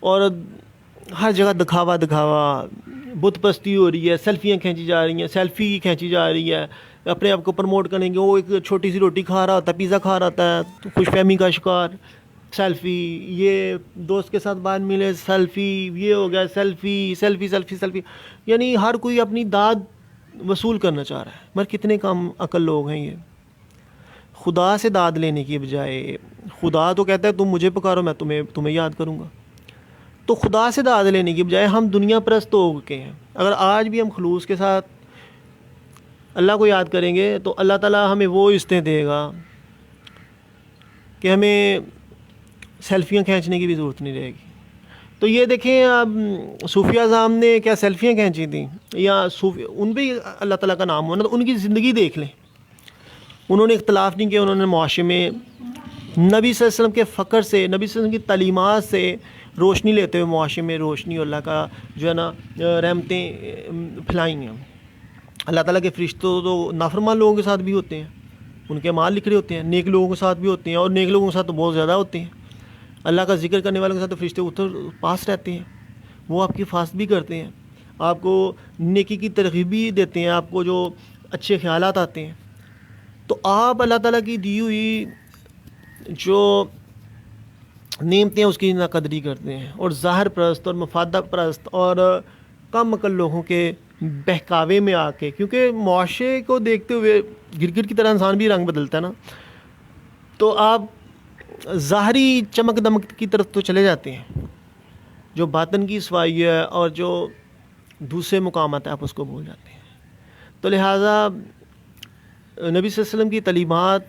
اور ہر جگہ دکھاوا، بت پرستی ہو رہی ہے، سیلفیاں کھینچی جا رہی ہیں، سیلفی کھینچی جا رہی ہے، اپنے آپ کو پروموٹ کریں گے۔ وہ ایک چھوٹی سی روٹی کھا رہا ہوتا ہے، پیزا کھا رہا ہوتا ہے، تو خوش فہمی کا شکار، سیلفی، یہ دوست کے ساتھ بعد ملے سیلفی، یہ ہو گیا سیلفی سیلفی سیلفی سیلفی، یعنی ہر کوئی اپنی داد وصول کرنا چاہ رہا ہے۔ مگر کتنے کم عقل لوگ ہیں یہ، خدا سے داد لینے کی بجائے، خدا تو کہتا ہے تم مجھے پکارو میں تمہیں یاد کروں گا، تو خدا سے داد لینے کی بجائے ہم دنیا پرست ہو کے ہیں۔ اگر آج بھی ہم خلوص کے ساتھ اللہ کو یاد کریں گے تو اللہ تعالیٰ ہمیں وہ عزتیں دے گا کہ ہمیں سیلفیاں کھینچنے کی بھی ضرورت نہیں رہے گی۔ تو یہ دیکھیں اب صوفیہ اعظام نے کیا سیلفیاں کھینچی تھیں، یا ان پہ اللہ تعالیٰ کا نام ہونا، تو ان کی زندگی دیکھ لیں۔ انہوں نے اختلاف نہیں کیا، انہوں نے معاشرے میں نبی صلی اللہ علیہ وسلم کے فقر سے، نبی صلی اللہ علیہ وسلم کی تعلیمات سے روشنی لیتے ہوئے معاشرے میں روشنی اور اللہ کا جو ہے نا رحمتیں پھیلائی ہیں۔ اللہ تعالیٰ کے فرشتوں تو نافرمان لوگوں کے ساتھ بھی ہوتے ہیں، ان کے اعمال لکھ رہے ہوتے ہیں، نیک لوگوں کے ساتھ بھی ہوتے ہیں، اور نیک لوگوں کے ساتھ تو بہت زیادہ ہوتے ہیں۔ اللہ کا ذکر کرنے والوں کے ساتھ تو فرشتے پاس رہتے ہیں، وہ آپ کی حفاظت بھی کرتے ہیں، آپ کو نیکی کی ترغیب بھی دیتے ہیں، آپ کو جو اچھے خیالات آتے ہیں۔ تو آپ اللہ تعالیٰ کی دی ہوئی جو نعمتیں اس کی ناقدری کرتے ہیں اور ظاہر پرست اور مفادہ پرست اور کم عقل لوگوں کے بہکاوے میں آ کے، کیونکہ معاشرے کو دیکھتے ہوئے گرگٹ کی طرح انسان بھی رنگ بدلتا ہے نا، تو آپ ظاہری چمک دمک کی طرف تو چلے جاتے ہیں، جو باطن کی صفائی ہے اور جو دوسرے مقامات ہیں آپ اس کو بھول جاتے ہیں۔ تو لہٰذا نبی صلی اللہ علیہ وسلم کی تعلیمات،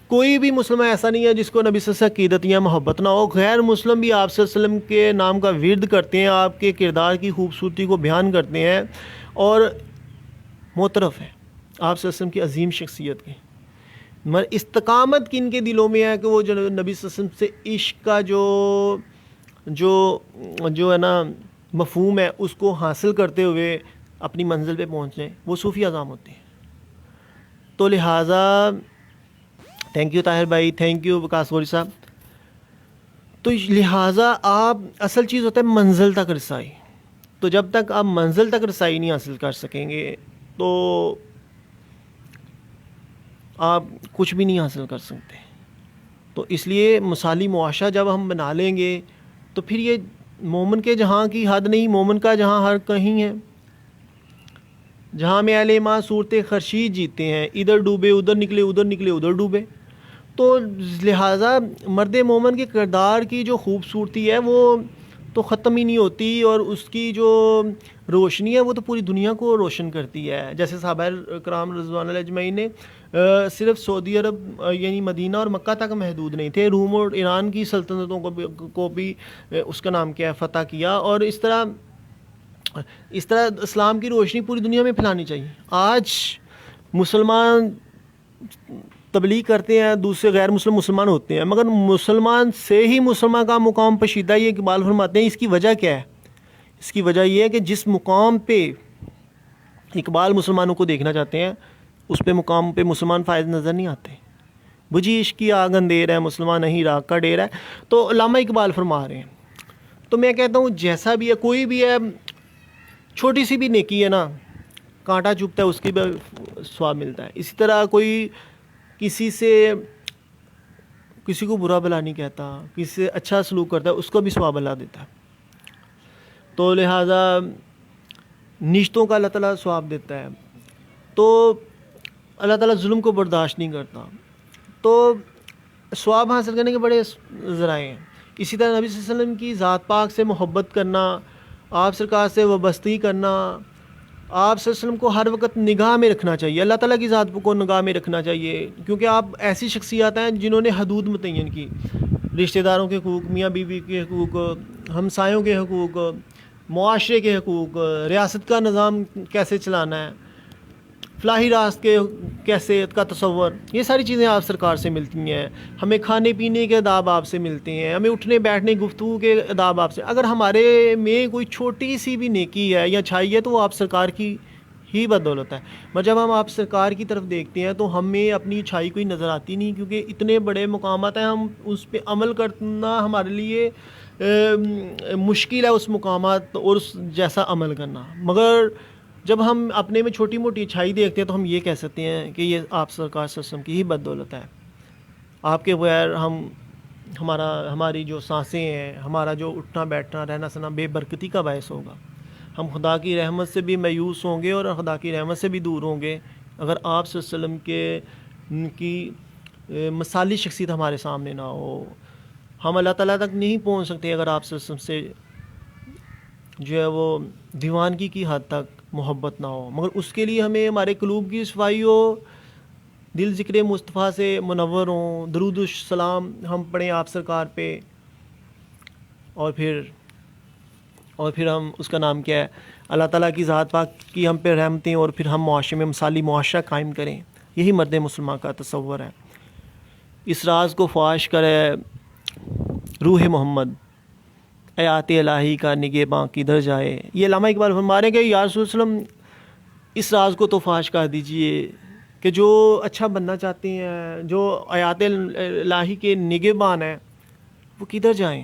کوئی بھی مسلمان ایسا نہیں ہے جس کو نبی صلی اللہ علیہ وسلم کی عقیدت یا محبت نہ ہو۔ غیر مسلم بھی آپ صلی اللہ علیہ وسلم کے نام کا ورد کرتے ہیں، آپ کے کردار کی خوبصورتی کو بیان کرتے ہیں اور معترف ہیں آپ صلی اللہ علیہ وسلم کی عظیم شخصیت کے، مگر استقامت کی ان کے دلوں میں ہے کہ وہ جو نبی صلی اللہ علیہ وسلم سے عشق کا جو ہے نا مفہوم ہے اس کو حاصل کرتے ہوئے اپنی منزل پہ پہنچیں، وہ صوفی اعظام ہوتے ہیں۔ تو لہٰذا تھینک یو طاہر بھائی، تھینک یو وکاس غوری صاحب۔ تو لہٰذا آپ اصل چیز ہوتا ہے منزل تک رسائی، تو جب تک آپ منزل تک رسائی نہیں حاصل کر سکیں گے تو آپ کچھ بھی نہیں حاصل کر سکتے۔ تو اس لیے مثالی معاشرہ جب ہم بنا لیں گے تو پھر یہ مومن کے جہاں کی حد نہیں، مومن کا جہاں ہر کہیں ہے، جہاں میں اہل ایمان صورت خورشید جیتے ہیں، ادھر ڈوبے ادھر نکلے، ادھر نکلے ادھر ڈوبے۔ تو لہٰذا مرد مومن کے کردار کی جو خوبصورتی ہے وہ تو ختم ہی نہیں ہوتی، اور اس کی جو روشنی ہے وہ تو پوری دنیا کو روشن کرتی ہے۔ جیسے صحابہ کرام رضوان اللہ اجمعین نے صرف سعودی عرب یعنی مدینہ اور مکہ تک محدود نہیں تھے، روم اور ایران کی سلطنتوں کو بھی اس کا نام کیا ہے فتح کیا، اور اس طرح اسلام کی روشنی پوری دنیا میں پھیلانی چاہیے۔ آج مسلمان تبلیغ کرتے ہیں، دوسرے غیر مسلم مسلمان ہوتے ہیں، مگر مسلمان سے ہی مسلمان کا مقام پشیدہ، یہ اقبال فرماتے ہیں۔ اس کی وجہ کیا ہے؟ اس کی وجہ یہ ہے کہ جس مقام پہ اقبال مسلمانوں کو دیکھنا چاہتے ہیں اس پہ مقام پہ مسلمان فائز نظر نہیں آتے۔ بجھی عشق کی آگ اندھیر ہے، مسلمان نہیں راہ کا ڈیر ہے، تو علامہ اقبال فرما رہے ہیں۔ تو میں کہتا ہوں جیسا بھی ہے، کوئی بھی ہے، چھوٹی سی بھی نیکی ہے نا، کانٹا چبھتا ہے اس کی بھی ثواب ملتا ہے۔ اسی طرح کوئی کسی کو برا بھلا نہیں کہتا، کسی سے اچھا سلوک کرتا ہے، اس کو بھی ثواب اللہ دیتا ہے۔ تو لہٰذا نشتوں کا اللہ تعالیٰ ثواب دیتا ہے، تو اللہ تعالیٰ ظلم کو برداشت نہیں کرتا۔ تو ثواب حاصل کرنے کے بڑے ذرائع ہیں۔ اسی طرح نبی صلی اللہ علیہ وسلم کی ذات پاک سے محبت کرنا، آپ سرکار سے وابستگی کرنا، آپ صلی اللہ علیہ وسلم کو ہر وقت نگاہ میں رکھنا چاہیے، اللہ تعالیٰ کی ذات کو نگاہ میں رکھنا چاہیے، کیونکہ آپ ایسی شخصیات ہیں جنہوں نے حدود متعین کی، رشتہ داروں کے حقوق، میاں بیوی کے حقوق، ہمسایوں کے حقوق، معاشرے کے حقوق، ریاست کا نظام کیسے چلانا ہے، فلاحی راست کے کیسے کا تصور، یہ ساری چیزیں آپ سرکار سے ملتی ہیں۔ ہمیں کھانے پینے کے آداب آپ سے ملتے ہیں، ہمیں اٹھنے بیٹھنے گفتگو کے آداب آپ سے۔ اگر ہمارے میں کوئی چھوٹی سی بھی نیکی ہے یا اچھائی ہے تو وہ آپ سرکار کی ہی بدولت ہے، مگر جب ہم آپ سرکار کی طرف دیکھتے ہیں تو ہمیں اپنی اچھائی کوئی نظر آتی نہیں، کیونکہ اتنے بڑے مقامات ہیں، ہم اس پہ عمل کرنا ہمارے لیے مشکل ہے، اس مقامات اور اس جیسا عمل کرنا۔ مگر جب ہم اپنے میں چھوٹی موٹی اچھائی دیکھتے ہیں تو ہم یہ کہہ سکتے ہیں کہ یہ آپ سرکار صلی اللہ علیہ وسلم کی ہی بدولت ہے۔ آپ کے بغیر ہماری جو سانسیں ہیں، ہمارا جو اٹھنا بیٹھنا رہنا سہنا بے برکتی کا باعث ہوگا۔ ہم خدا کی رحمت سے بھی مایوس ہوں گے اور خدا کی رحمت سے بھی دور ہوں گے اگر آپ صلی اللہ علیہ وسلم کی مثالی شخصیت ہمارے سامنے نہ ہو۔ ہم اللہ تعالیٰ تک نہیں پہنچ سکتے اگر آپ صلی اللہ علیہ وسلم سے جو ہے وہ دیوانگی کی حد تک محبت نہ ہو، مگر اس کے لیے ہمیں ہمارے قلوب کی صفائی ہو، دل ذکر مصطفیٰ سے منور ہوں، درود السلام ہم پڑھیں آپ سرکار پہ، اور پھر ہم اس کا نام کیا ہے، اللہ تعالیٰ کی ذات پاک کی ہم پہ رحمتیں، اور پھر ہم معاشرے میں مثالی معاشرہ قائم کریں۔ یہی مرد مسلمان کا تصور ہے۔ اس راز کو فاش کرے روح محمد، آیات الہی کا نگہباں کدھر جائے۔ یہ علامہ اقبال فرما رہے ہیں کہ یا رسول اللہ علیہ وسلم اس راز کو تو فاش کر دیجئے کہ جو اچھا بننا چاہتے ہیں، جو آیات الہی کے نگہبان ہیں، وہ کدھر جائیں؟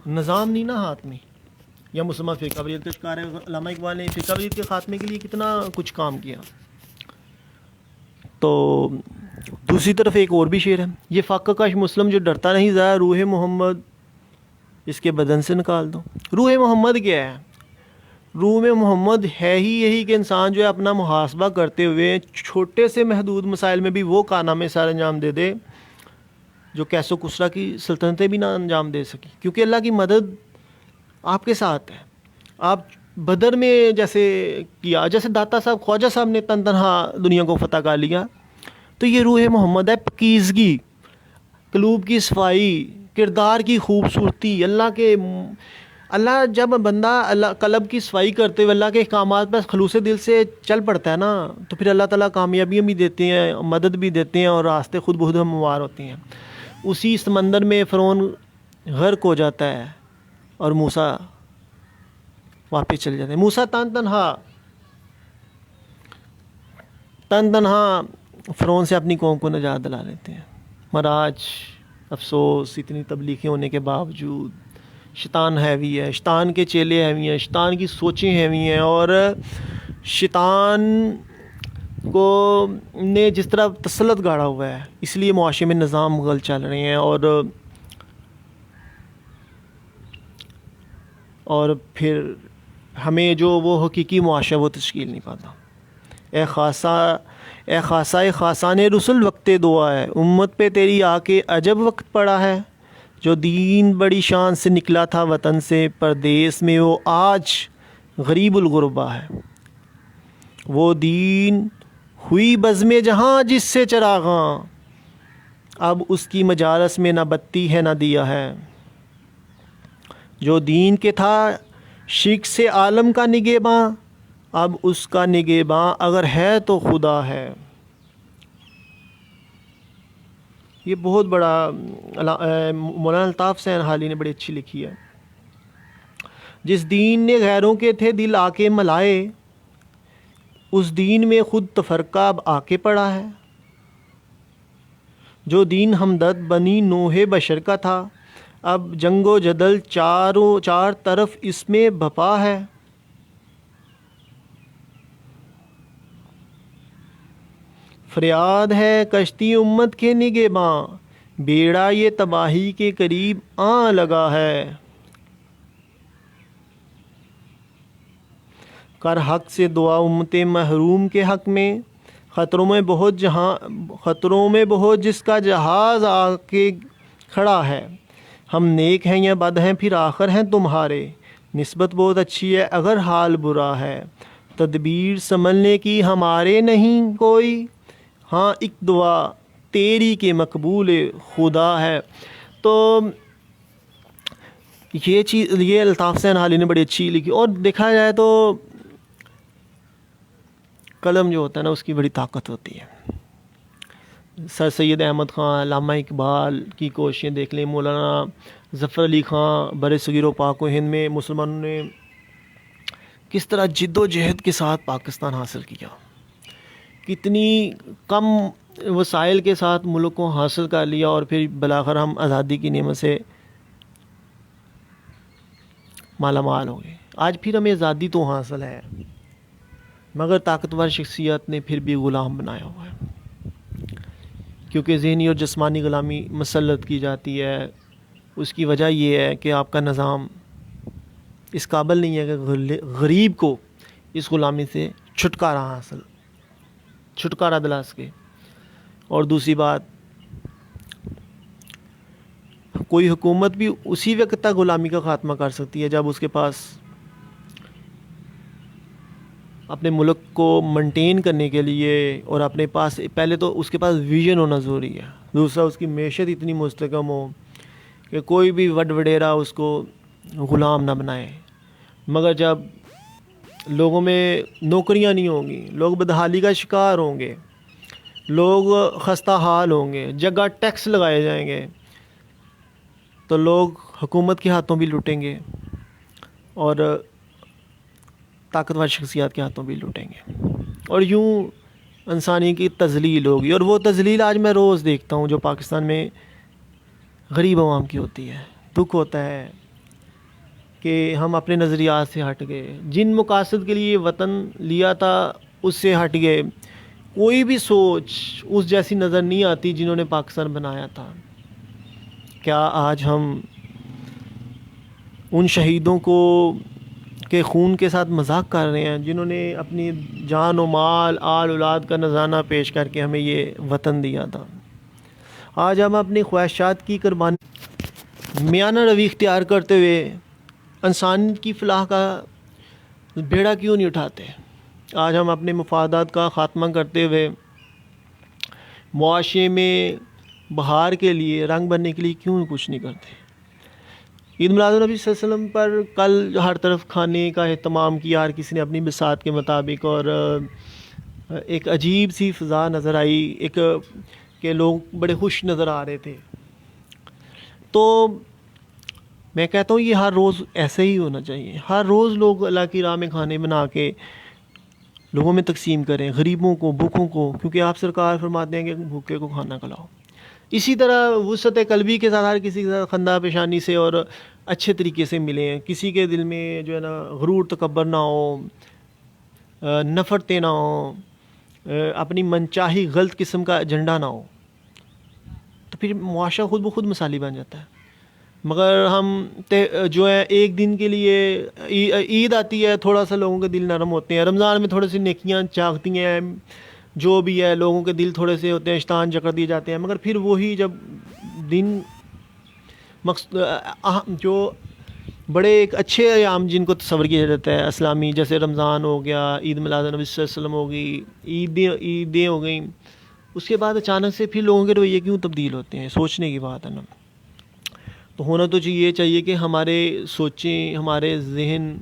نظام نہیں نا ہاتھ میں، یا مسلمان فرقہ واریت کا شکار ہے۔ علامہ اقبال نے فرقہ واریت کے خاتمے کے لیے کتنا کچھ کام کیا۔ تو دوسری طرف ایک اور بھی شعر ہے، یہ فاقہ کش مسلم جو ڈرتا نہیں ذرا روح محمد اس کے بدن سے نکال دو۔ روح محمد کیا ہے؟ روح میں محمد ہے ہی یہی کہ انسان جو ہے اپنا محاسبہ کرتے ہوئے چھوٹے سے محدود مسائل میں بھی وہ کارنامے سارے انجام دے دے جو کیسو کسرا کی سلطنتیں بھی نہ انجام دے سکی، کیونکہ اللہ کی مدد آپ کے ساتھ ہے۔ آپ بدر میں جیسے کیا، جیسے داتا صاحب خواجہ صاحب نے تن تنہا دنیا کو فتح کر لیا، تو یہ روح محمد ہے، پاکیزگی، قلوب کی صفائی، کردار کی خوبصورتی۔ اللہ جب بندہ اللہ قلب کی صفائی کرتے ہوئے اللہ کے احکامات پر خلوص دل سے چل پڑتا ہے نا، تو پھر اللہ تعالیٰ کامیابیاں بھی دیتے ہیں، مدد بھی دیتے ہیں، اور راستے خود بخود ہموار ہوتے ہیں۔ اسی سمندر میں فرعون غرق ہو جاتا ہے اور موسیٰ واپس چل جاتے ہیں۔ موسیٰ تن تنہا فرعون سے اپنی قوم کو نجات دلا لیتے ہیں، مگر آج افسوس اتنی تبلیغیں ہونے کے باوجود شیطان ہیوی ہے، شیطان کے چیلے ہیوی ہیں، شیطان کی سوچیں ہیوی ہیں، اور شیطان کو نے جس طرح تسلط گاڑا ہوا ہے، اس لیے معاشرے میں نظام غلط چل رہے ہیں، اور پھر ہمیں جو وہ حقیقی معاشرہ وہ تشکیل نہیں پاتا۔ اے خاصان رسل وقت دعا ہے، امت پہ تیری آ کے عجب وقت پڑا ہے، جو دین بڑی شان سے نکلا تھا وطن سے پردیس میں، وہ آج غریب الغربا ہے۔ وہ دین ہوئی بزم جہاں جس سے چراغاں، اب اس کی مجالس میں نہ بتی ہے نہ دیا ہے۔ جو دین کے تھا شرک سے عالم کا نگہباں، اب اس کا نگہباں اگر ہے تو خدا ہے۔ یہ بہت بڑا مولانا الطاف حسین حالی نے بڑی اچھی لکھی ہے۔ جس دین نے غیروں کے تھے دل آ کے ملائے، اس دین میں خود تفرقہ اب آ کے پڑا ہے۔ جو دین ہمدرد بنی نوح بشر کا تھا، اب جنگ و جدل چار طرف اس میں بپا ہے۔ فریاد ہے کشتی امت کے نگہباں، بیڑا یہ تباہی کے قریب آن لگا ہے۔ کر حق سے دعا امت محروم کے حق میں، خطروں میں بہت جس کا جہاز آ کے کھڑا ہے۔ ہم نیک ہیں یا بد ہیں پھر آخر ہیں تمہارے، نسبت بہت اچھی ہے اگر حال برا ہے۔ تدبیر سنبھلنے کی ہمارے نہیں کوئی، ہاں ایک دعا تیری کے مقبول خدا ہے۔ تو یہ الطاف حسین حالی نے بڑی اچھی لکھی، اور دیکھا جائے تو قلم جو ہوتا ہے نا اس کی بڑی طاقت ہوتی ہے۔ سر سید احمد خان، علامہ اقبال کی کوششیں دیکھ لیں، مولانا ظفر علی خان، بر صغیر و پاک و ہند میں مسلمانوں نے کس طرح جد و جہد کے ساتھ پاکستان حاصل کیا، کتنی کم وسائل کے ساتھ ملک کو حاصل کر لیا، اور پھر بالآخر ہم آزادی کی نعمت سے مالا مال ہو گئے۔ آج پھر ہمیں آزادی تو حاصل ہے، مگر طاقتور شخصیت نے پھر بھی غلام بنایا ہوا ہے، کیونکہ ذہنی اور جسمانی غلامی مسلط کی جاتی ہے۔ اس کی وجہ یہ ہے کہ آپ کا نظام اس قابل نہیں ہے کہ غریب کو اس غلامی سے چھٹکارا دلا سکے۔ اور دوسری بات، کوئی حکومت بھی اسی وقت تک غلامی کا خاتمہ کر سکتی ہے جب اس کے پاس اپنے ملک کو مینٹین کرنے کے لیے، اور اپنے پاس پہلے تو اس کے پاس ویژن ہونا ضروری ہے، دوسرا اس کی معیشت اتنی مستحکم ہو کہ کوئی بھی وڈیرا اس کو غلام نہ بنائے۔ مگر جب لوگوں میں نوکریاں نہیں ہوں گی، لوگ بدحالی کا شکار ہوں گے، لوگ خستہ حال ہوں گے، جگہ ٹیکس لگائے جائیں گے، تو لوگ حکومت کے ہاتھوں بھی لوٹیں گے اور طاقتور شخصیات کے ہاتھوں بھی لوٹیں گے، اور یوں انسانی کی تذلیل ہوگی۔ اور وہ تذلیل آج میں روز دیکھتا ہوں جو پاکستان میں غریب عوام کی ہوتی ہے۔ دکھ ہوتا ہے کہ ہم اپنے نظریات سے ہٹ گئے، جن مقاصد کے لیے وطن لیا تھا اس سے ہٹ گئے، کوئی بھی سوچ اس جیسی نظر نہیں آتی جنہوں نے پاکستان بنایا تھا۔ کیا آج ہم ان شہیدوں کو کے خون کے ساتھ مذاق کر رہے ہیں جنہوں نے اپنی جان و مال آل اولاد کا نذرانہ پیش کر کے ہمیں یہ وطن دیا تھا؟ آج ہم اپنی خواہشات کی قربانی میانہ روی اختیار کرتے ہوئے انسان کی فلاح کا بیڑا کیوں نہیں اٹھاتے؟ آج ہم اپنے مفادات کا خاتمہ کرتے ہوئے معاشرے میں بہار کے لیے رنگ بننے کے لیے کیوں کچھ نہیں کرتے؟ عید میلاد النبی صلی اللہ علیہ وسلم پر کل ہر طرف کھانے کا اہتمام کیا، ہر کسی نے اپنی بساط کے مطابق، اور ایک عجیب سی فضا نظر آئی، ایک کہ لوگ بڑے خوش نظر آ رہے تھے۔ تو میں کہتا ہوں یہ ہر روز ایسے ہی ہونا چاہیے، ہر روز لوگ اللہ کی راہ میں کھانے بنا کے لوگوں میں تقسیم کریں، غریبوں کو، بھوکوں کو، کیونکہ آپ سرکار فرماتے ہیں کہ بھوکے کو کھانا کھلاؤ۔ اسی طرح وسعت قلبی کے ساتھ ہر کسی کے ساتھ خندہ پیشانی سے اور اچھے طریقے سے ملیں، کسی کے دل میں جو ہے نا غرور تکبر نہ ہو، نفرتیں نہ ہوں، اپنی منچاہی غلط قسم کا ایجنڈا نہ ہو، تو پھر معاشرہ خود بخود مثالی بن جاتا ہے۔ مگر ہم جو ہے ایک دن کے لیے عید آتی ہے، تھوڑا سا لوگوں کے دل نرم ہوتے ہیں، رمضان میں تھوڑی سی نیکیاں چاہتی ہیں، جو بھی ہے لوگوں کے دل تھوڑے سے ہوتے ہیں، اشتہان جکڑ دیے جاتے ہیں، مگر پھر وہی جب دن جو بڑے ایک اچھے ایام جن کو تصور کیا جاتا ہے اسلامی، جیسے رمضان ہو گیا، عید میلاد النبی صلی اللہ علیہ وسلم ہو گئی، عیدیں ہو گئیں، اس کے بعد اچانک سے پھر لوگوں کے رویے کیوں تبدیل ہوتے ہیں؟ سوچنے کی بات ہے نا۔ تو ہونا تو چاہیے کہ ہمارے سوچیں، ہمارے ذہن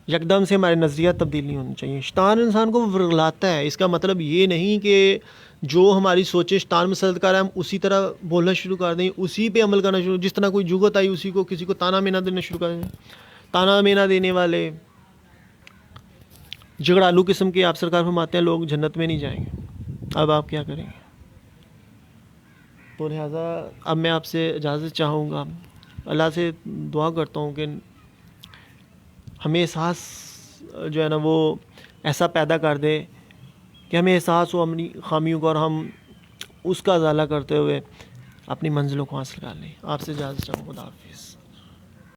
یکدم سے ہمارے نظریات تبدیل نہیں ہونے چاہیے۔ شیطان انسان کو ورغلاتا ہے، اس کا مطلب یہ نہیں کہ جو ہماری سوچیں شیطان مسلط کر رہا ہے ہم اسی طرح بولنا شروع کر دیں، اسی پہ عمل کرنا شروع، جس طرح کوئی جگت آئی اسی کو کسی کو تانا مینا دینا شروع کر دیں۔ تانا مینا دینے والے جھگڑالو قسم کے آپ سرکار فرماتے ہیں لوگ جنت میں نہیں جائیں گے۔ اب آپ کیا کریں گے؟ تو لہٰذا اب میں آپ سے اجازت چاہوں گا، اللہ سے دعا کرتا ہوں کہ ہمیں احساس جو ہے نا وہ ایسا پیدا کر دے کہ ہمیں احساس ہو اپنی خامیوں کا، اور ہم اس کا ازالہ کرتے ہوئے اپنی منزلوں کو حاصل کر لیں۔ آپ سے اجازت چاہوں، خدا حافظ۔